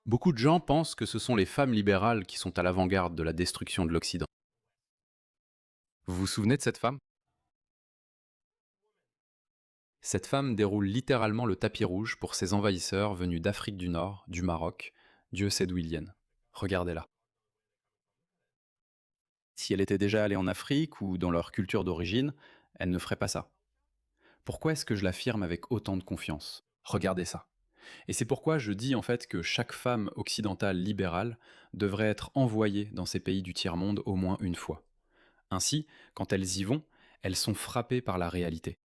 Beaucoup de gens pensent que ce sont les femmes libérales qui sont à l'avant-garde de la destruction de l'Occident. Vous vous souvenez de cette femme? Cette femme déroule littéralement le tapis rouge pour ses envahisseurs venus d'Afrique du Nord, du Maroc, Dieu sait d'où ils viennent. Regardez-la. Si elle était déjà allée en Afrique ou dans leur culture d'origine, elle ne ferait pas ça. Pourquoi est-ce que je l'affirme avec autant de confiance? Regardez ça. Et c'est pourquoi je dis en fait que chaque femme occidentale libérale devrait être envoyée dans ces pays du tiers-monde au moins une fois. Ainsi, quand elles y vont, elles sont frappées par la réalité.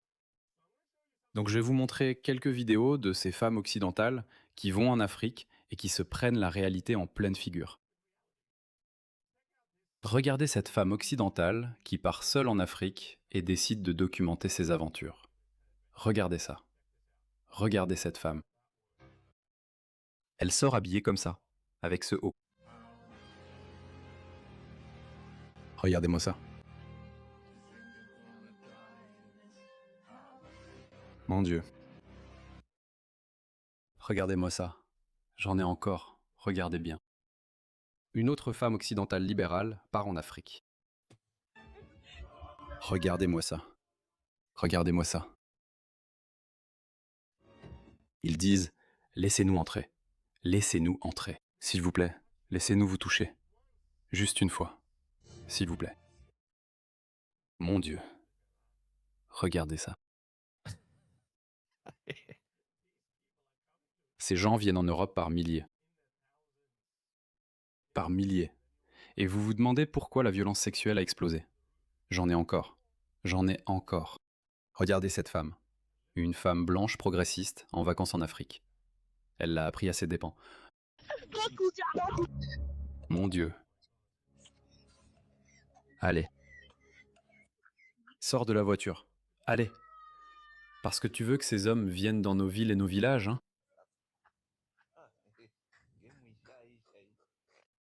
Donc je vais vous montrer quelques vidéos de ces femmes occidentales qui vont en Afrique et qui se prennent la réalité en pleine figure. Regardez cette femme occidentale qui part seule en Afrique et décide de documenter ses aventures. Regardez ça. Regardez cette femme. Elle sort habillée comme ça, avec ce haut. Regardez-moi ça. Mon Dieu. Regardez-moi ça. J'en ai encore. Regardez bien. Une autre femme occidentale libérale part en Afrique. Regardez-moi ça. Regardez-moi ça. Ils disent « Laissez-nous entrer. Laissez-nous entrer. S'il vous plaît, laissez-nous vous toucher. Juste une fois. S'il vous plaît. » Mon Dieu. Regardez ça. Ces gens viennent en Europe par milliers. Par milliers. Et vous vous demandez pourquoi la violence sexuelle a explosé. J'en ai encore. J'en ai encore. Regardez cette femme. Une femme blanche progressiste en vacances en Afrique. Elle l'a appris à ses dépens. Mon Dieu. Allez. Sors de la voiture. Allez. Parce que tu veux que ces hommes viennent dans nos villes et nos villages, hein?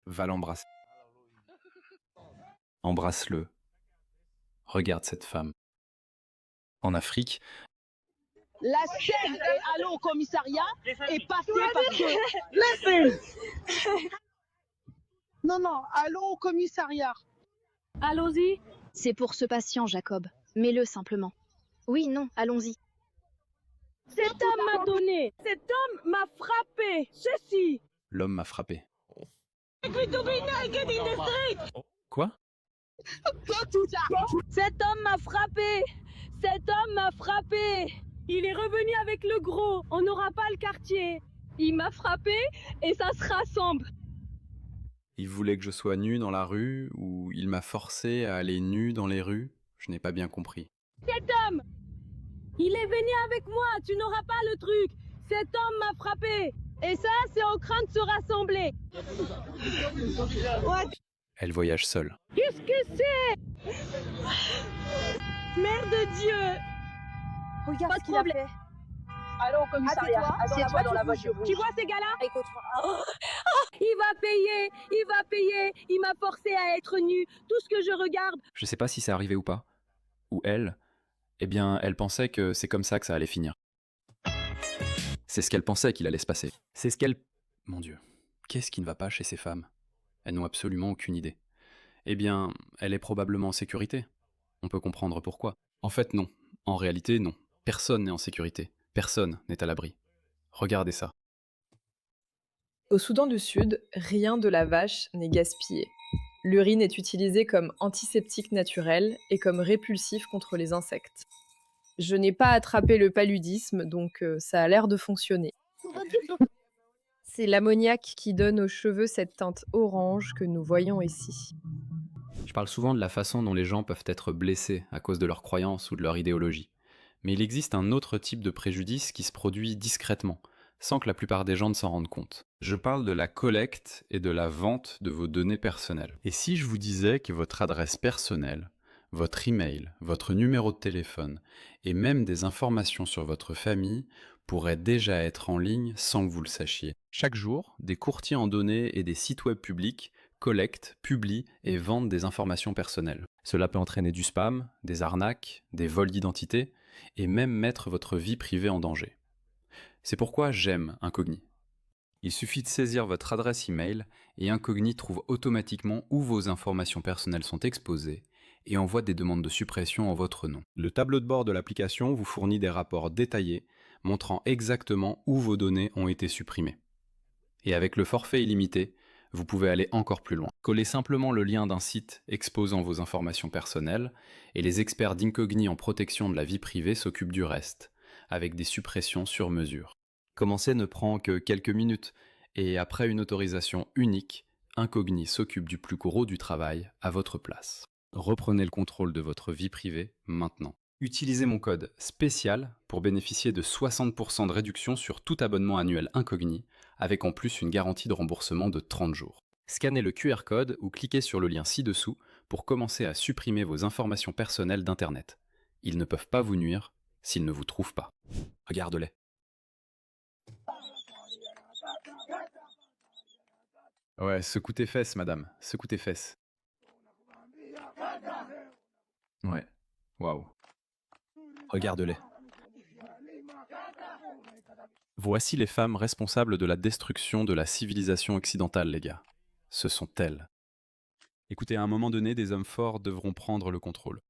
Va l'embrasser. Embrasse-le. Regarde cette femme. En Afrique, La scène est allée au commissariat et passée parce que... Listen. Non, non, allons au commissariat. Allons-y. C'est pour ce patient, Jacob. Mets-le simplement. Oui, non, allons-y. Cet homme m'a donné. Cet homme m'a frappé. Ceci. l'homme m'a frappé. Quoi? Cet homme m'a frappé. Cet homme m'a frappé. Il est revenu avec le gros. On n'aura pas le quartier. Il m'a frappé et ça se rassemble. Il voulait que je sois nu dans la rue ou il m'a forcé à aller nu dans les rues? Je n'ai pas bien compris. Cet homme, il est venu avec moi. Tu n'auras pas le truc. Cet homme m'a frappé. Et ça, c'est en train de se rassembler. Elle voyage seule. Qu'est-ce que c'est? Mère de Dieu. Regarde Pas ce de qu'il a problème. fait. Allons au commissariat. Assieds-toi, Attends-la dans la voiture. Tu vois ces gars-là? Écoute-moi. Il va payer. Il va payer. Il m'a forcé à être nu. Tout ce que je regarde. Je sais pas si c'est arrivé ou pas. Ou elle. Eh bien, elle pensait que c'est comme ça que ça allait finir. C'est ce qu'elle pensait qu'il allait se passer. C'est ce qu'elle... Mon Dieu. Qu'est-ce qui ne va pas chez ces femmes? Elles n'ont absolument aucune idée. Eh bien, elle est probablement en sécurité. On peut comprendre pourquoi. En fait, non. En réalité, non. Personne n'est en sécurité. Personne n'est à l'abri. Regardez ça. Au Soudan du Sud, rien de la vache n'est gaspillé. L'urine est utilisée comme antiseptique naturel et comme répulsif contre les insectes. Je n'ai pas attrapé le paludisme, donc ça a l'air de fonctionner. C'est l'ammoniac qui donne aux cheveux cette teinte orange que nous voyons ici. Je parle souvent de la façon dont les gens peuvent être blessés à cause de leurs croyances ou de leur idéologie. Mais il existe un autre type de préjudice qui se produit discrètement, sans que la plupart des gens ne s'en rendent compte. Je parle de la collecte et de la vente de vos données personnelles. Et si je vous disais que votre adresse personnelle, votre email, votre numéro de téléphone et même des informations sur votre famille pourraient déjà être en ligne sans que vous le sachiez. Chaque jour, des courtiers en données et des sites web publics collectent, publient et vendent des informations personnelles. Cela peut entraîner du spam, des arnaques, des vols d'identité et même mettre votre vie privée en danger. C'est pourquoi j'aime Incogni. Il suffit de saisir votre adresse email et Incogni trouve automatiquement où vos informations personnelles sont exposées et envoie des demandes de suppression en votre nom. Le tableau de bord de l'application vous fournit des rapports détaillés montrant exactement où vos données ont été supprimées. Et avec le forfait illimité, vous pouvez aller encore plus loin. Collez simplement le lien d'un site exposant vos informations personnelles et les experts d'Incogni en protection de la vie privée s'occupent du reste, avec des suppressions sur mesure. Commencer ne prend que quelques minutes et après une autorisation unique, Incogni s'occupe du plus gros du travail à votre place. Reprenez le contrôle de votre vie privée maintenant. Utilisez mon code spécial pour bénéficier de 60% de réduction sur tout abonnement annuel Incogni, avec en plus une garantie de remboursement de 30 jours. Scannez le QR code ou cliquez sur le lien ci-dessous pour commencer à supprimer vos informations personnelles d'Internet. Ils ne peuvent pas vous nuire s'ils ne vous trouvent pas. Regarde-les. Ouais, secoue tes fesses, madame. Secoue tes fesses. Ouais. Waouh. Regarde-les. Voici les femmes responsables de la destruction de la civilisation occidentale, les gars. Ce sont elles. Écoutez, à un moment donné, des hommes forts devront prendre le contrôle.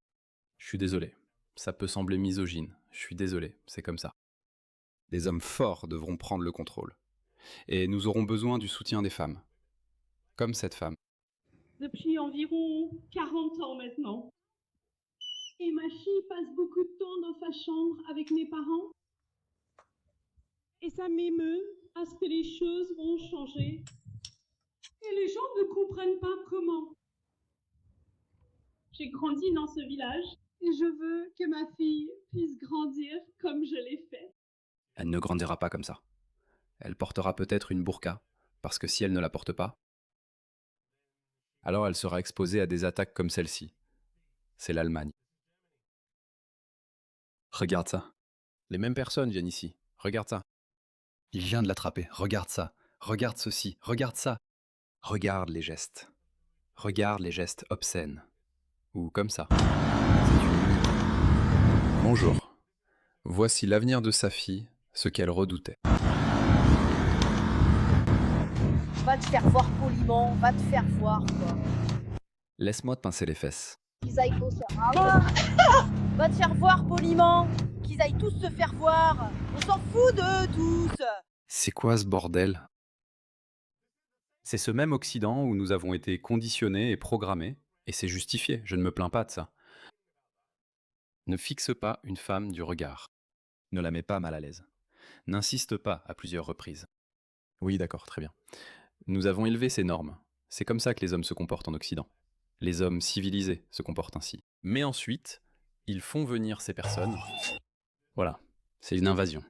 Je suis désolé. Ça peut sembler misogyne. Je suis désolé, c'est comme ça. Des hommes forts devront prendre le contrôle. Et nous aurons besoin du soutien des femmes. Comme cette femme. Depuis environ 40 ans maintenant. Et ma fille passe beaucoup de temps dans sa chambre avec mes parents. Et ça m'émeut à ce que les choses vont changer. Et les gens ne comprennent pas comment. J'ai grandi dans ce village et je veux que ma fille puisse grandir comme je l'ai fait. Elle ne grandira pas comme ça. Elle portera peut-être une burqa, parce que si elle ne la porte pas, alors elle sera exposée à des attaques comme celle-ci. C'est l'Allemagne. Regarde ça. Les mêmes personnes viennent ici. Regarde ça. Il vient de l'attraper. Regarde ça. Regarde ceci. Regarde ça. Regarde les gestes. Regarde les gestes obscènes. Ou comme ça. Bonjour. Voici l'avenir de sa fille, ce qu'elle redoutait. Va te faire voir poliment, va te faire voir quoi. Laisse-moi te pincer les fesses. Qu'ils aillent tous va te faire voir poliment, qu'ils aillent tous se faire voir. On s'en fout d'eux tous. C'est quoi ce bordel? C'est ce même Occident où nous avons été conditionnés et programmés, et c'est justifié, je ne me plains pas de ça. Ne fixe pas une femme du regard. Ne la mets pas mal à l'aise. N'insiste pas à plusieurs reprises. Oui, d'accord, très bien. Nous avons élevé ces normes. C'est comme ça que les hommes se comportent en Occident. Les hommes civilisés se comportent ainsi. Mais ensuite, ils font venir ces personnes. Voilà, c'est une invasion.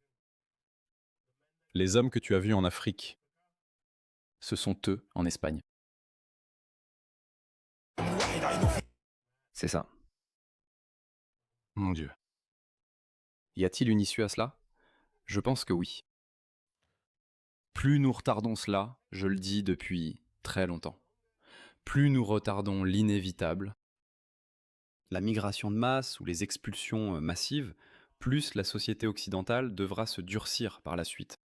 Les hommes que tu as vus en Afrique, ce sont eux en Espagne. C'est ça. Mon Dieu. Y a-t-il une issue à cela? Je pense que oui. Plus nous retardons cela, je le dis depuis très longtemps, plus nous retardons l'inévitable, la migration de masse ou les expulsions massives, plus la société occidentale devra se durcir par la suite.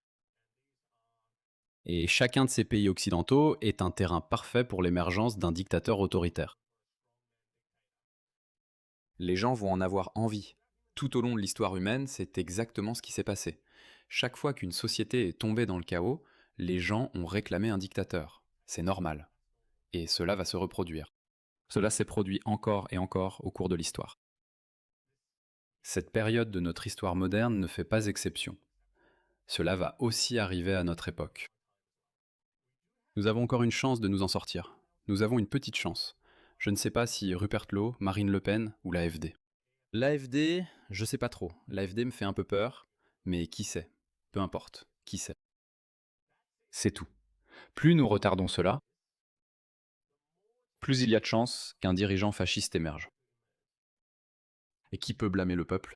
Et chacun de ces pays occidentaux est un terrain parfait pour l'émergence d'un dictateur autoritaire. Les gens vont en avoir envie. Tout au long de l'histoire humaine, c'est exactement ce qui s'est passé. Chaque fois qu'une société est tombée dans le chaos, les gens ont réclamé un dictateur. C'est normal. Et cela va se reproduire. Cela s'est produit encore et encore au cours de l'histoire. Cette période de notre histoire moderne ne fait pas exception. Cela va aussi arriver à notre époque. Nous avons encore une chance de nous en sortir. Nous avons une petite chance. Je ne sais pas si Rupert Lowe, Marine Le Pen ou l'AfD. L'AfD, je sais pas trop. L'AfD me fait un peu peur, mais qui sait? Peu importe, qui sait? C'est tout. Plus nous retardons cela, plus il y a de chances qu'un dirigeant fasciste émerge. Et qui peut blâmer le peuple?